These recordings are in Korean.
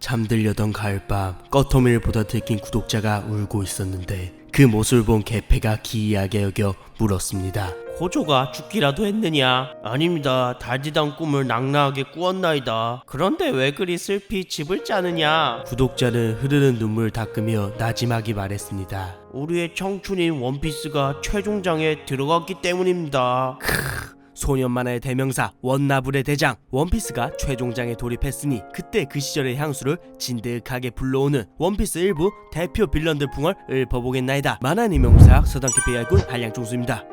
잠들려던 가을밤, 꺼터미를 보다 들킨 구독자가 울고 있었는데 그 모습을 본 개패가 기이하게 여겨 물었습니다. 고조가 죽기라도 했느냐? 아닙니다. 달디단 꿈을 낭낭하게 꾸었나이다. 그런데 왜 그리 슬피 집을 짜느냐? 구독자는 흐르는 눈물을 닦으며 나지막이 말했습니다. 우리의 청춘인 원피스가 최종장에 들어갔기 때문입니다. 소년 만화의 대명사 원나블의 대장 원피스가 최종장에 돌입했으니 그때 그 시절의 향수를 진득하게 불러오는 원피스 일부 대표 빌런들 풍을 읊어보겠나이다. 만화 임명무사학 서당캐피 야군 한량종수입니다.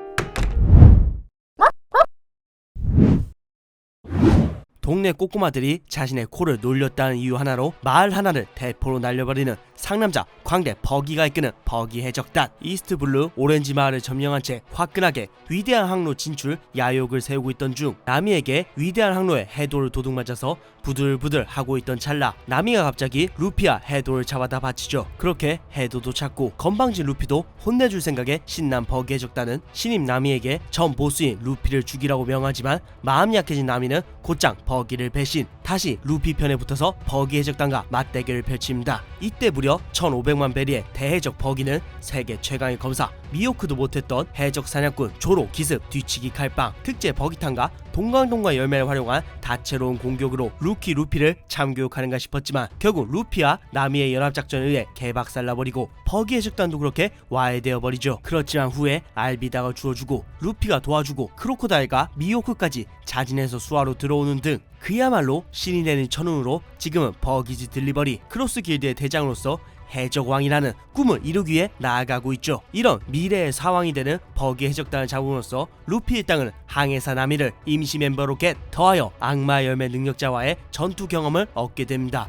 동네 꼬꼬마들이 자신의 코를 놀렸다는 이유 하나로 마을 하나를 대포로 날려버리는 상남자 광대 버기가 이끄는 버기 해적단. 이스트블루 오렌지 마을을 점령한 채 화끈하게 위대한 항로 진출 야욕을 세우고 있던 중 나미에게 위대한 항로에 해도를 도둑맞아서 부들부들 하고 있던 찰나 나미가 갑자기 루피와 해도를 잡아다 바치죠. 그렇게 해도도 찾고 건방진 루피도 혼내줄 생각에 신난 버기 해적단은 신임 나미에게 전 보스인 루피를 죽이라고 명하지만 마음 약해진 나미는 곧장 버기를 배신, 다시 루피 편에 붙어서 버기 해적단과 맞대결을 펼칩니다. 이때 무려 1500만 베리의 대해적 버기는 세계 최강의 검사 미호크도 못했던 해적 사냥꾼 조로 기습 뒤치기 칼빵 특제 버기탄과 동강동과 열매를 활용한 다채로운 공격으로 루피를 참교육하는가 싶었지만 결국 루피와 나미의 연합작전에 의해 개박살나버리고 버기 해적단도 그렇게 와해되어버리죠. 그렇지만 후에 알비다가 주워주고 루피가 도와주고 크로코다일과 미호크까지 자진해서 수하로 들어오는 등 그야말로 신이 되는 천운으로 지금은 버기즈 딜리버리 크로스 길드의 대장으로서 해적왕이라는 꿈을 이루기 위해 나아가고 있죠. 이런 미래의 사왕이 되는 버기 해적단을 잡음으로써 루피 일당은 항해사 나미를 임시 멤버로 겟 더하여 악마 열매 능력자와의 전투 경험을 얻게 됩니다.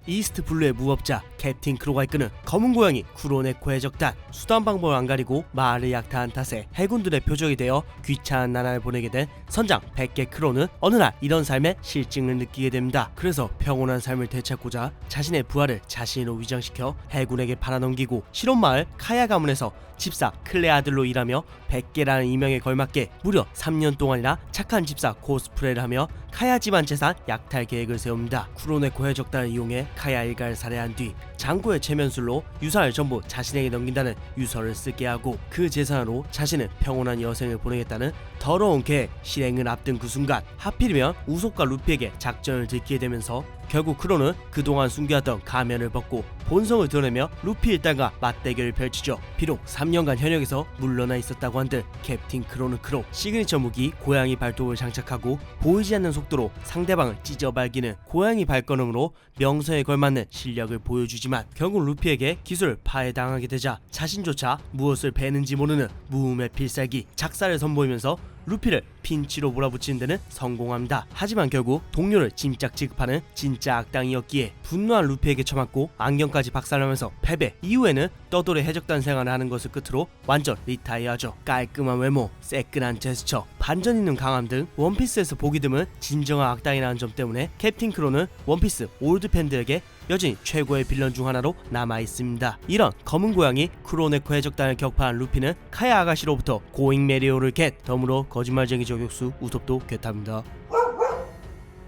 이스트 블루의 무법자 캡틴 크로가 이끄는 검은 고양이 쿠로네코 해적단. 수단 방법을 안 가리고 마을을 약탈한 탓에 해군들의 표적이 되어 귀찮은 나날을 보내게 된 선장 100개 크로는 어느 날 이런 삶의 실증을 느끼게 됩니다. 그래서 평온한 삶을 되찾고자 자신의 부하를 자신으로 위장시켜 해군에게 팔아넘기고 실온마을 카야 가문에서 집사 클레 아들로 일하며 100개라는 이명에 걸맞게 무려 3년 동안이나 착한 집사 코스프레를 하며 카야 집안 재산 약탈 계획을 세웁니다. 쿠로네코 해적단을 이용해 카야 일가를 살해한 뒤 장고의 체면술로 유산을 전부 자신에게 넘긴다는 유서를 쓰게 하고 그 재산으로 자신은 평온한 여생을 보내겠다는 더러운 계획 실행을 앞둔 그 순간 하필이면 우속과 루피에게 작전을 들키게 되면서 결국 크로는 그동안 숨겨왔던 가면을 벗고 본성을 드러내며 루피 일당과 맞대결을 펼치죠. 비록 3년간 현역에서 물러나 있었다고 한들 캡틴 크로는 크로 시그니처 무기 고양이 발톱을 장착하고 보이지 않는 속도로 상대방을 찢어발기는 고양이 발걸음으로 명성에 걸맞는 실력을 보여주지만 결국 루피에게 기술 파해당하게 되자 자신조차 무엇을 베는지 모르는 무음의 필살기 작사를 선보이면서 루피를 핀치로 몰아붙이는 데는 성공합니다. 하지만 결국 동료를 짐짝 지급하는 진짜 악당이었기에 분노한 루피에게 처맞고 안경까지 박살나면서 패배. 이후에는 떠돌이 해적단 생활을 하는 것을 끝으로 완전 리타이어하죠. 깔끔한 외모, 새끈한 제스처, 반전 있는 강함 등 원피스에서 보기 드문 진정한 악당이라는 점 때문에 캡틴 크로는 원피스 올드 팬들에게 여전히 최고의 빌런 중 하나로 남아있습니다. 이런 검은 고양이 쿠로네코 해적단을 격파한 루피는 카야 아가씨로부터 고잉 메리오를 겟 덤으로 거짓말쟁이 저격수 우섭도 겟합니다.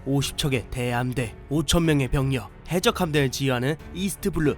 50척의 대함대 5,000명의 병력 해적 함대를 지휘하는 이스트블루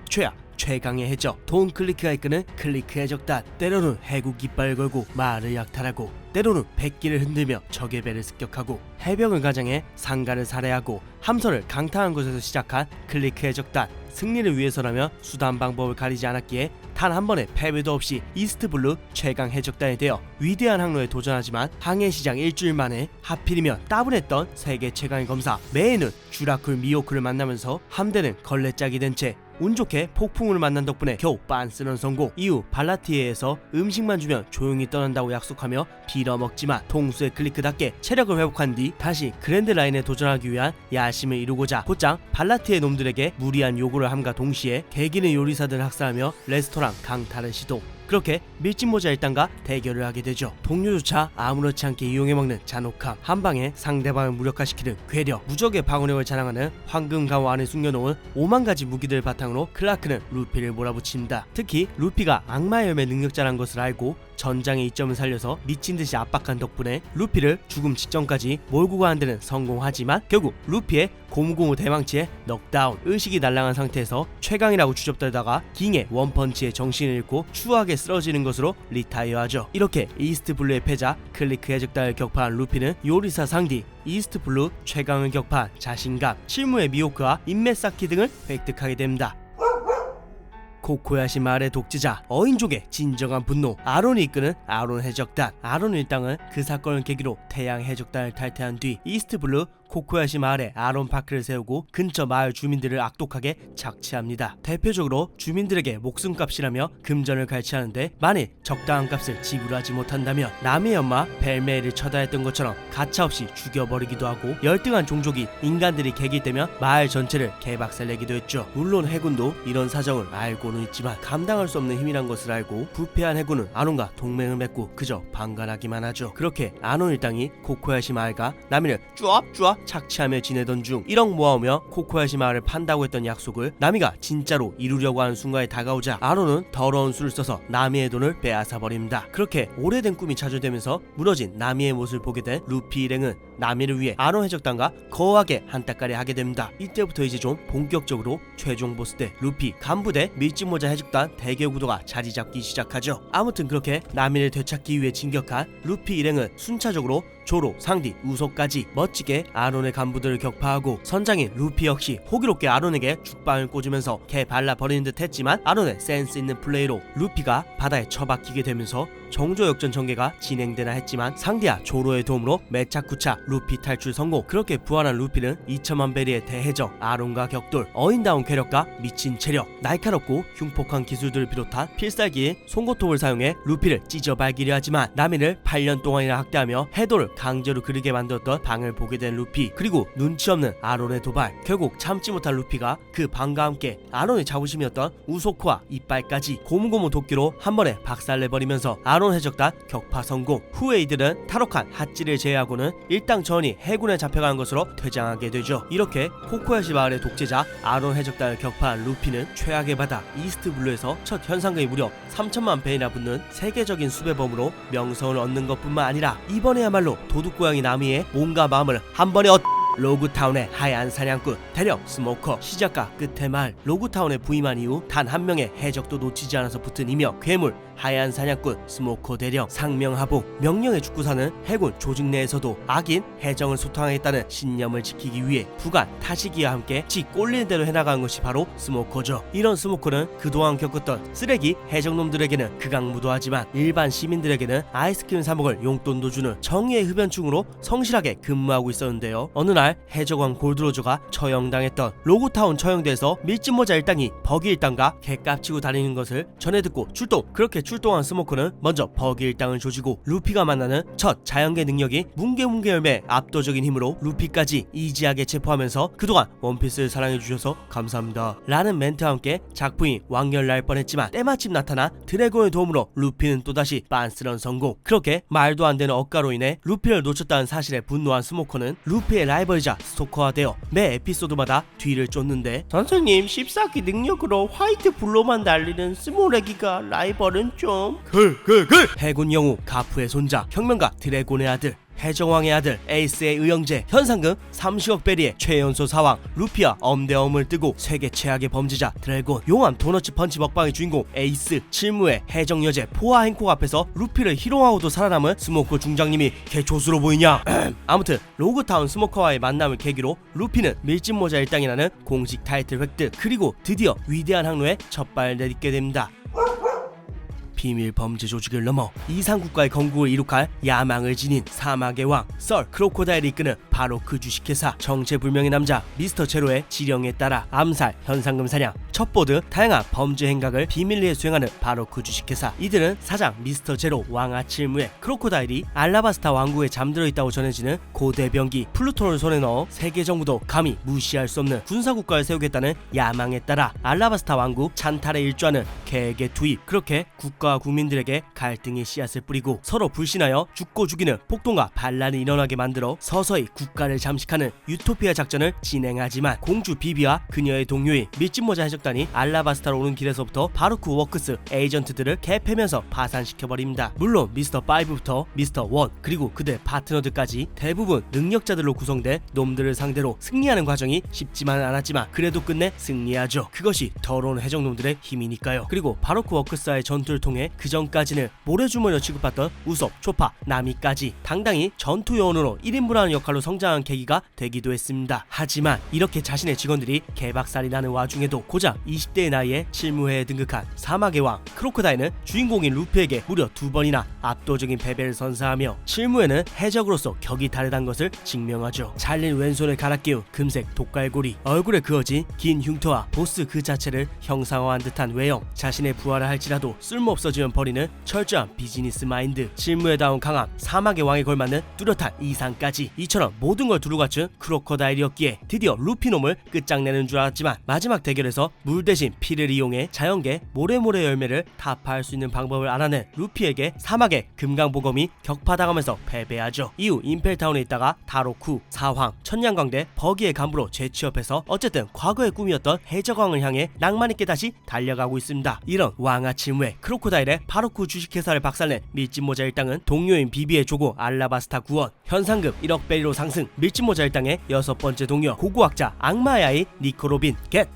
최강의 해적 돈 클리크가 이끄는 클리크 해적단. 때로는 해국 깃발을 걸고 마을을 약탈하고 때로는 백기를 흔들며 적의 배를 습격하고 해병을 가장해 상가를 살해하고 함선을 강타한 곳에서 시작한 클리크 해적단. 승리를 위해서라면 수단 방법을 가리지 않았기에 단 한 번의 패배도 없이 이스트블루 최강 해적단이 되어 위대한 항로에 도전하지만 항해시장 일주일 만에 하필이면 따분했던 세계 최강의 검사 메이는 주라쿨 미호크를 만나면서 함대는 걸레짝이 된 채 운 좋게 폭풍을 만난 덕분에 겨우 빤스런 성공. 이후 발라티에에서 음식만 주면 조용히 떠난다고 약속하며 빌어먹지만 통수의 클리크답게 체력을 회복한 뒤 다시 그랜드 라인에 도전하기 위한 야심을 이루고자 곧장 발라티의 놈들에게 무리한 요구를 함과 동시에 개기는 요리사들을 학살하며 레스토랑 강탈을 시도. 그렇게 밀짚모자 일당과 대결을 하게 되죠. 동료조차 아무렇지 않게 이용해 먹는 잔혹함, 한방에 상대방을 무력화시키는 괴력, 무적의 방어력을 자랑하는 황금 가오 안에 숨겨놓은 5만 가지 무기들을 바탕으로 클라크는 루피를 몰아붙입니다. 특히 루피가 악마 열매 능력자라는 것을 알고 전장의 이점을 살려서 미친듯이 압박한 덕분에 루피를 죽음 직전까지 몰고 가는 데는 성공하지만 결국 루피의 고무고무 대망치에 넉다운, 의식이 날아간 상태에서 최강이라고 주접떨다가 깅의 원펀치에 정신을 잃고 추하게 쓰러지는 것으로 리타이어하죠. 이렇게 이스트블루의 패자 클리크 해적단을 격파한 루피는 요리사 상디, 이스트블루 최강을 격파한 자신감, 실무의 미호크와 인맥 쌓기 등을 획득하게 됩니다. 코코야시 마을의 독재자 어인족의 진정한 분노, 아론이 이끄는 아론 해적단. 아론 일당은 그 사건을 계기로 태양 해적단을 탈퇴한 뒤 이스트블루 코코야시 마을에 아론 파크를 세우고 근처 마을 주민들을 악독하게 착취합니다. 대표적으로 주민들에게 목숨값이라며 금전을 갈취하는데 만일 적당한 값을 지불하지 못한다면 남의 엄마 벨메이를 처단했던 것처럼 가차없이 죽여버리기도 하고 열등한 종족인 인간들이 객일되면 마을 전체를 개박살내기도 했죠. 물론 해군도 이런 사정을 알고는 있지만 감당할 수 없는 힘이란 것을 알고 부패한 해군은 아론과 동맹을 맺고 그저 방관하기만 하죠. 그렇게 아론 일당이 코코야시 마을과 나미를 쭈압쭈압 착취하며 지내던 중 1억 모아오며 코코야시 마을을 판다고 했던 약속을 나미가 진짜로 이루려고 하는 순간에 다가오자 아론은 더러운 수를 써서 나미의 돈을 빼앗아버립니다. 그렇게 오래된 꿈이 자주되면서 무너진 나미의 모습을 보게 된 루피 일행은 나미를 위해 아론 해적단과 거하게 한따까리 하게 됩니다. 이때부터 이제 좀 본격적으로 최종 보스 때 루피 간부대 밀짚모자 해적단 대결 구도가 자리 잡기 시작하죠. 아무튼 그렇게 나미를 되찾기 위해 진격한 루피 일행은 순차적으로 조로, 상디, 우소까지 멋지게 아론의 간부들을 격파하고 선장인 루피 역시 호기롭게 아론에게 죽방을 꽂으면서 개 발라버리는 듯 했지만 아론의 센스 있는 플레이로 루피가 바다에 처박히게 되면서 정조역전 전개가 진행되나 했지만 상디와 조로의 도움으로 매차쿠차 루피 탈출 성공. 그렇게 부활한 루피는 2천만 베리의 대해적 아론과 격돌, 어인다운 쾌력과 미친 체력, 날카롭고 흉폭한 기술들을 비롯한 필살기인 송고톱을 사용해 루피를 찢어발기려 하지만 나미를 8년 동안이나 학대하며 해도를 강제로 그리게 만들었던 방을 보게 된 루피, 그리고 눈치 없는 아론의 도발. 결국 참지 못한 루피가 그 방과 함께 아론의 자부심이었던 우소코와 이빨까지 고무고무 도끼로 한 번에 박살내버리면서 아론 해적단 격파 성공. 후에 이들은 탈옥한 핫지를 제외하고는 일당전이 해군에 잡혀가는 것으로 퇴장하게 되죠. 이렇게 코코야시 마을의 독재자 아론 해적단을 격파한 루피는 최악의 바다 이스트블루에서 첫 현상금이 무려 3천만 배이나 붙는 세계적인 수배범으로 명성을 얻는 것뿐만 아니라 이번에야말로 도둑고양이 나미의 몸과 마음을 한 번에 로그타운의 하얀 사냥꾼 대령 스모커. 시작과 끝의 말 로그타운에 부임한 이후 단 한 명의 해적도 놓치지 않아서 붙은 이명 괴물 하얀 사냥꾼 스모커 대령. 상명하복 명령에 죽고 사는 해군 조직 내에서도 악인 해정을 소탕하겠다는 신념을 지키기 위해 부관 타시기와 함께 지 꼴리는 대로 해나가는 것이 바로 스모커죠. 이런 스모커는 그동안 겪었던 쓰레기 해적놈들에게는 극악무도하지만 일반 시민들에게는 아이스크림 사 먹을 용돈도 주는 정의의 흡연충으로 성실하게 근무하고 있었는데요. 어느 날 해적왕 골드로저가 처형당했던 로그타운 처형대에서 밀짚모자 일당이 버기 일당과 개깝치고 다니는 것을 전해 듣고 출동. 그렇게 출동한 스모커는 먼저 버기 일당을 조지고 루피가 만나는 첫 자연계 능력이 뭉게뭉게 열매 압도적인 힘으로 루피까지 이지하게 체포하면서 그동안 원피스를 사랑해주셔서 감사합니다 라는 멘트와 함께 작품이 완결 날 뻔했지만 때마침 나타난 드래곤의 도움으로 루피는 또다시 빤스런 성공. 그렇게 말도 안 되는 억가로 인해 루피를 놓쳤다는 사실에 분노한 스모커는 루피의 라이벌이자 스토커가 되어 매 에피소드마다 뒤를 쫓는데, 선생님 14기 능력으로 화이트 블루만 날리는 스모레기가 라이벌은 좀... 해군 영웅 가프의 손자, 혁명가 드래곤의 아들, 해정왕의 아들, 에이스의 의형제, 현상금 30억 베리의 최연소 사왕 루피와 엄대엄을 뜨고 세계 최악의 범죄자 드래곤, 용암 도너츠 펀치 먹방의 주인공 에이스, 칠무의 해적여제 포화 행콕 앞에서 루피를 희롱하고도 살아남은 스모커 중장님이 개초수로 보이냐. 아무튼 로그타운 스모커와의 만남을 계기로 루피는 밀짚모자 일당이라는 공식 타이틀 획득, 그리고 드디어 위대한 항로에 첫 발을 내딛게 됩니다. 비밀 범죄 조직을 넘어 이상국가의 건국을 이룩할 야망을 지닌 사막의 왕 썰 크로코다일이 이끄는 바로 그 주식회사. 정체불명의 남자 미스터 제로의 지령에 따라 암살, 현상금 사냥, 첩보등 다양한 범죄 행각을 비밀리에 수행하는 바로 그 주식회사. 이들은 사장 미스터 제로 왕아 칠무의 크로코다일이 알라바스타 왕국에 잠들어 있다고 전해지는 고대병기 플루톤을 손에 넣어 세계 정부도 감히 무시할 수 없는 군사국가를 세우겠다는 야망에 따라 알라바스타 왕국 찬탈에 일조하는 계획에 투입. 그렇게 국가 국가와 국민들에게 갈등의 씨앗을 뿌리고 서로 불신하여 죽고 죽이는 폭동과 반란이 일어나게 만들어 서서히 국가를 잠식하는 유토피아 작전을 진행하지만 공주 비비와 그녀의 동료인 밀짚모자 해적단이 알라바스타로 오는 길에서부터 바루크 워크스 에이전트들을 개패면서 파산시켜버립니다. 물론 미스터 5부터 미스터 1 그리고 그들 파트너들까지 대부분 능력자들로 구성된 놈들을 상대로 승리하는 과정이 쉽지만은 않았지만 그래도 끝내 승리하죠. 그것이 더러운 해적놈들의 힘이니까요. 그리고 바루크 워크스와의 전투를 통해 그 전까지는 모래주머니로 취급받던 우섭, 초파, 나미까지 당당히 전투요원으로 1인분하는 역할로 성장한 계기가 되기도 했습니다. 하지만 이렇게 자신의 직원들이 개박살이 나는 와중에도 고작 20대의 나이에 실무회에 등극한 사막의 왕 크로코다일은 주인공인 루피에게 무려 2번이나 압도적인 패배를 선사하며 실무회는 해적으로서 격이 다르다는 것을 증명하죠. 잘린 왼손을 갈아 끼운 금색 독갈고리, 얼굴에 그어진 긴 흉터와 보스 그 자체를 형상화한 듯한 외형, 자신의 부하라 할지라도 쓸모없어지면 버리는 철저한 비즈니스 마인드, 실무에다운 강함, 사막의 왕에 걸맞는 뚜렷한 이상까지 이처럼 모든 걸 두루 갖춘 크로커다일이었기에 드디어 루피놈을 끝장내는 줄 알았지만 마지막 대결에서 물 대신 피를 이용해 자연계 모래모래 열매를 타파할 수 있는 방법을 알아낸 루피에게 사막의 금강보검이 격파당하면서 패배하죠. 이후 임펠타운에 있다가 다로쿠, 사황, 천냥광대, 버기의 간부로 재취업해서 어쨌든 과거의 꿈이었던 해적왕을 향해 낭만있게 다시 달려가고 있습니다. 이런 왕아치 후에 크로코다일의 바루쿠 주식회사를 박살낸 밀짚모자 일당은 동료인 비비의 조고 알라바스타 구원, 현상금 1억 베리로 상승, 밀짚모자 일당의 6번째 동료 고고학자 악마의 아이 니코로빈 겟,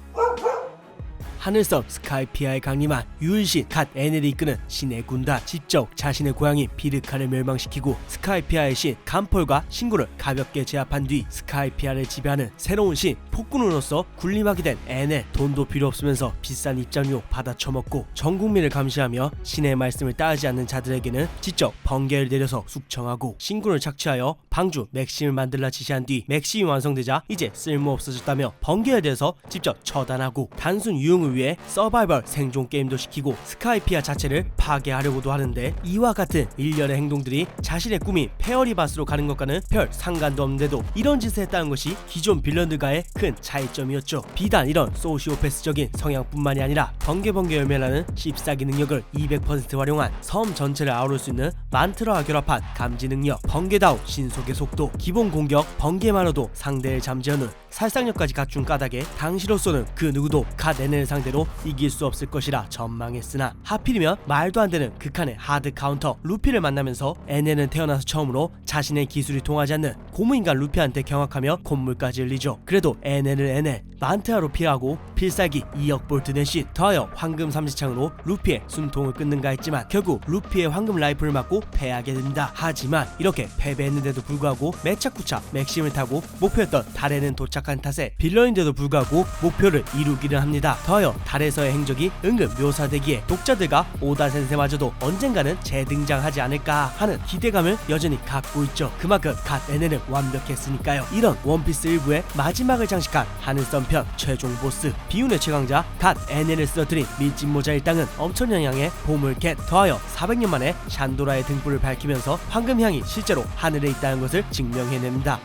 하늘섬 스카이피아에 강림한 유일신 갓 에넬이 이끄는 신의 군단, 직접 자신의 고향인 비르카를 멸망시키고 스카이피아의 신 간폴과 신구를 가볍게 제압한 뒤 스카이피아를 지배하는 새로운 신 폭군으로서 군림하게 된 에넬, 돈도 필요 없으면서 비싼 입장료 받아 처먹고 전 국민을 감시하며 신의 말씀을 따르지 않는 자들에게는 직접 번개를 내려서 숙청하고 신군을 착취하여 방주 맥심을 만들라 지시한 뒤 맥심이 완성되자 이제 쓸모없어졌다며 번개에 대해서 직접 처단하고 단순 유흥을 위해 서바이벌 생존 게임도 시키고 스카이피아 자체를 파괴하려고도 하는데 이와 같은 일련의 행동들이 자신의 꿈이 페어리바스로 가는 것과는 별 상관도 없는데도 이런 짓을 했다는 것이 기존 빌런들과의 큰 차이점이었죠. 비단 이런 소시오패스적인 성향뿐만이 아니라 번개 열매라는 씹사기 능력을 200% 활용한 섬 전체를 아우를 수 있는 만트라와 결합한 감지 능력, 번개다운 신속의 속도, 기본 공격 번개만으로도 상대를 잠재우는 살상력까지 갖춘 까닭에 당시로서는 그 누구도 갓 에넬을 상대로 이길 수 없을 것이라 전망했으나 하필이면 말도 안 되는 극한의 하드 카운터 루피를 만나면서 에넬은 태어나서 처음으로 자신의 기술이 통하지 않는 고무인간 루피한테 경악하며 콧물까지 흘리죠. 그래도 에넬을 에넬, 만트라로 피하고 필살기 2억 볼트 대신 더하여 황금 삼지창으로 루피의 숨통을 끊는가 했지만 결국 루피의 황금 라이플을 맞고 패하게 됩니다. 하지만 이렇게 패배했는데도 불구하고 매차쿠차 맥심을 타고 목표였던 달에는 도착한 탓에 빌런인데도 불구하고 목표를 이루기를 합니다. 더하여 달에서의 행적이 은근 묘사되기에 독자들과 오다 센세마저도 언젠가는 재등장하지 않을까 하는 기대감을 여전히 갖고 있죠. 그만큼 갓 에넬은 완벽했으니까요. 이런 원피스 1부의 마지막을 장식한 하늘섬편 최종 보스 비운의 최강자 갓 에넬을 쓰러뜨린 밀짚모자 일당은 엄청난 양의 보물캣 더하여 400년 만에 샨도라의 등불을 밝히면서 황금향이 실제로 하늘에 있다는 것을 증명해냅니다.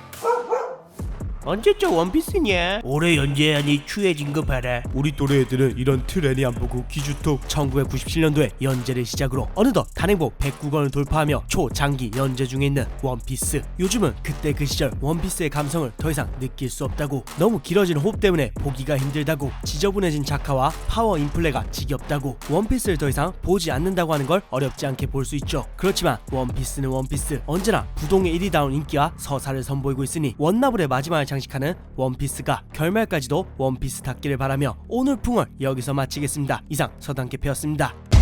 언제적 원피스냐? 올해 연재안이 추해진 거 봐라. 우리 또래 애들은 이런 트렌이 안 보고 기주톡 1997년도에 연재를 시작으로 어느덧 단행본 109권을 돌파하며 초장기 연재 중에 있는 원피스. 요즘은 그때 그 시절 원피스의 감성을 더 이상 느낄 수 없다고, 너무 길어진 호흡 때문에 보기가 힘들다고, 지저분해진 작화와 파워 인플레가 지겹다고, 원피스를 더 이상 보지 않는다고 하는 걸 어렵지 않게 볼 수 있죠. 그렇지만 원피스는 원피스, 언제나 부동의 1위다운 인기와 서사를 선보이고 있으니 원나블의 마지막을 장식하는 원피스가 결말까지도 원피스 닿기를 바라며 오늘 풍을 여기서 마치겠습니다. 이상 서당캐페였습니다.